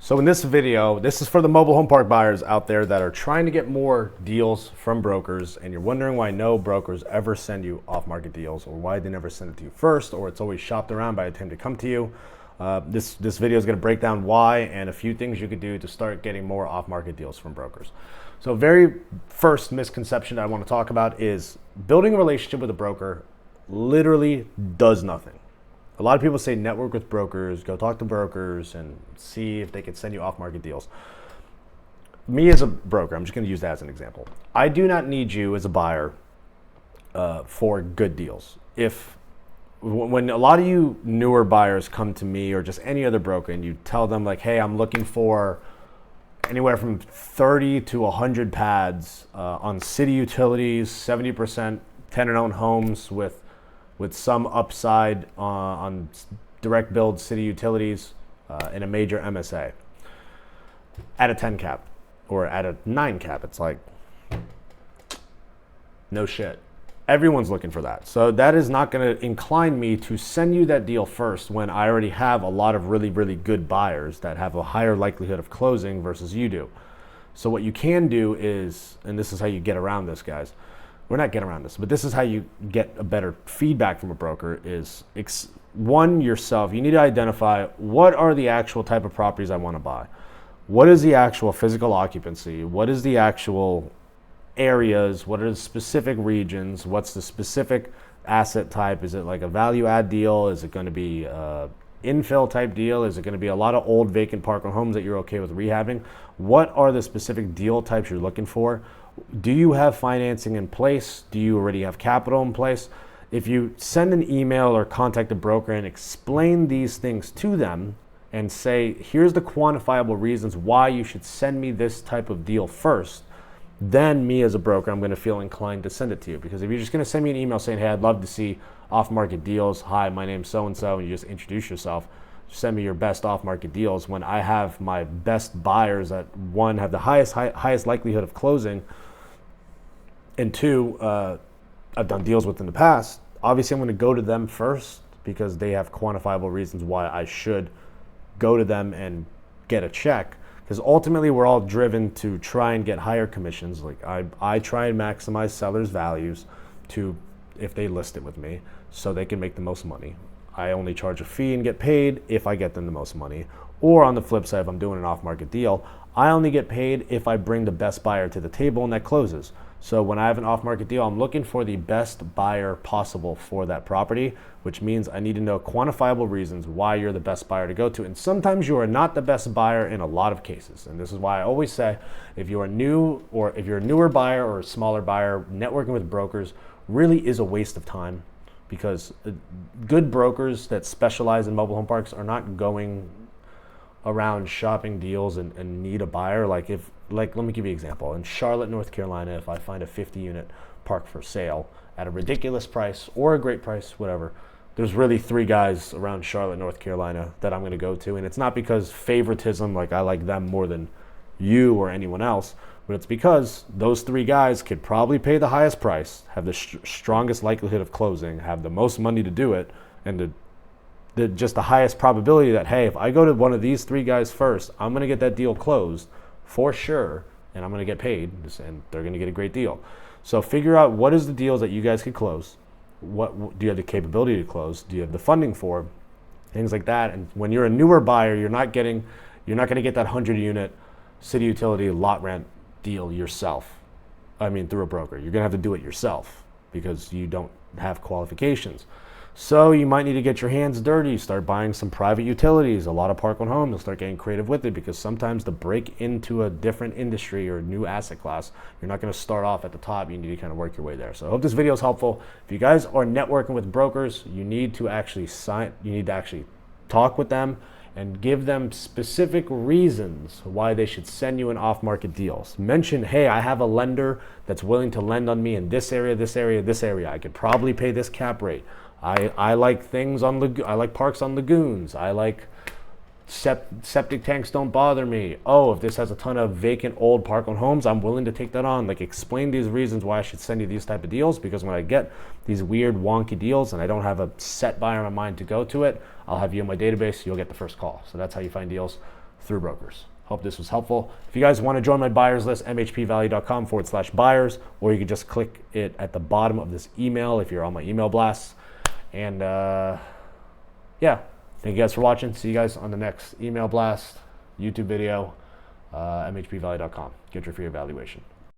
So in this video, this is for the mobile home park buyers out there that are trying to get more deals from brokers, and you're wondering why no brokers ever send you off-market deals, or why they never send it to you first, or it's always shopped around by the time to come to you. This video is going to break down why and a few things you could do to start getting more off-market deals from brokers. So very first misconception that I want to talk about is building a relationship with a broker literally does nothing. A lot of people say network with brokers, go talk to brokers and see if they can send you off-market deals. Me as a broker, I'm just going to use that as an example. I do not need you as a buyer for good deals. When a lot of you newer buyers come to me or just any other broker and you tell them like, hey, I'm looking for anywhere from 30 to 100 pads on city utilities, 70% tenant-owned homes with some upside on direct build city utilities in a major MSA at a 10 cap or at a 9 cap. It's like, no shit. Everyone's looking for that. So that is not going to incline me to send you that deal first when I already have a lot of really, really good buyers that have a higher likelihood of closing versus you do. So what you can do is, and this is how you get around this, guys. We're not getting around this, but this is how you get a better feedback from a broker is one, yourself. You need to identify what are the actual type of properties I want to buy. What is the actual physical occupancy? What is the actual areas? What are the specific regions? What's the specific asset type? Is it like a value add deal? Is it going to be infill type deal? Is it going to be a lot of old vacant park homes that you're okay with rehabbing? What are the specific deal types you're looking for? Do you have financing in place? Do you already have capital in place? If you send an email or contact a broker and explain these things to them and say, here's the quantifiable reasons why you should send me this type of deal first, then me as a broker, I'm going to feel inclined to send it to you. Because if you're just going to send me an email saying, hey, I'd love to see off-market deals. Hi, my name's so-and-so, and you just introduce yourself. Send me your best off-market deals when I have my best buyers that, one, have the highest likelihood of closing, and two, I've done deals with in the past. Obviously, I'm going to go to them first because they have quantifiable reasons why I should go to them and get a check. Because ultimately, we're all driven to try and get higher commissions. Like I try and maximize sellers' values to if they list it with me so they can make the most money. I only charge a fee and get paid if I get them the most money. Or on the flip side, if I'm doing an off-market deal, I only get paid if I bring the best buyer to the table and that closes. So when I have an off-market deal, I'm looking for the best buyer possible for that property, which means I need to know quantifiable reasons why you're the best buyer to go to. And sometimes you are not the best buyer in a lot of cases. And this is why I always say, if you are new or if you're a newer buyer or a smaller buyer, networking with brokers really is a waste of time, because good brokers that specialize in mobile home parks are not going around shopping deals and need a buyer. Like let me give you an example. In Charlotte, North Carolina, if I find a 50-unit park for sale at a ridiculous price or a great price, whatever, there's really 3 guys around Charlotte, North Carolina that I'm going to go to. And it's not because favoritism, like I like them more than you or anyone else, but it's because those 3 guys could probably pay the highest price, have the strongest likelihood of closing, have the most money to do it, and just the highest probability that, hey, if I go to one of these 3 guys first, I'm going to get that deal closed for sure, and I'm going to get paid, and they're going to get a great deal. So figure out what is the deals that you guys could close. What do you have the capability to close? Do you have the funding for? Things like that. And when you're a newer buyer, you're not going to get that 100-unit city utility lot rent deal yourself. Through a broker. You're going to have to do it yourself because you don't have qualifications. So you might need to get your hands dirty, start buying some private utilities, a lot of park-owned homes. You'll start getting creative with it, because sometimes to break into a different industry or a new asset class, you're not going to start off at the top. You need to kind of work your way there. So I hope this video is helpful. If you guys are networking with brokers, you need to actually talk with them and give them specific reasons why they should send you an off-market deal. Mention, hey, I have a lender that's willing to lend on me in this area, this area, this area. I could probably pay this cap rate. I like things I like parks on lagoons. I like septic tanks don't bother me. Oh, if this has a ton of vacant old park-owned homes, I'm willing to take that on. Like, explain these reasons why I should send you these type of deals, because when I get these weird wonky deals and I don't have a set buyer in my mind to go to it, I'll have you in my database. You'll get the first call. So that's how you find deals. through brokers. Hope this was helpful. If you guys want to join my buyers list, mhpvalue.com/buyers, or you can just click it at the bottom of this email if you're on my email blasts. And yeah, thank you guys for watching. See you guys on the next email blast, YouTube video, mhpvalue.com. Get your free evaluation.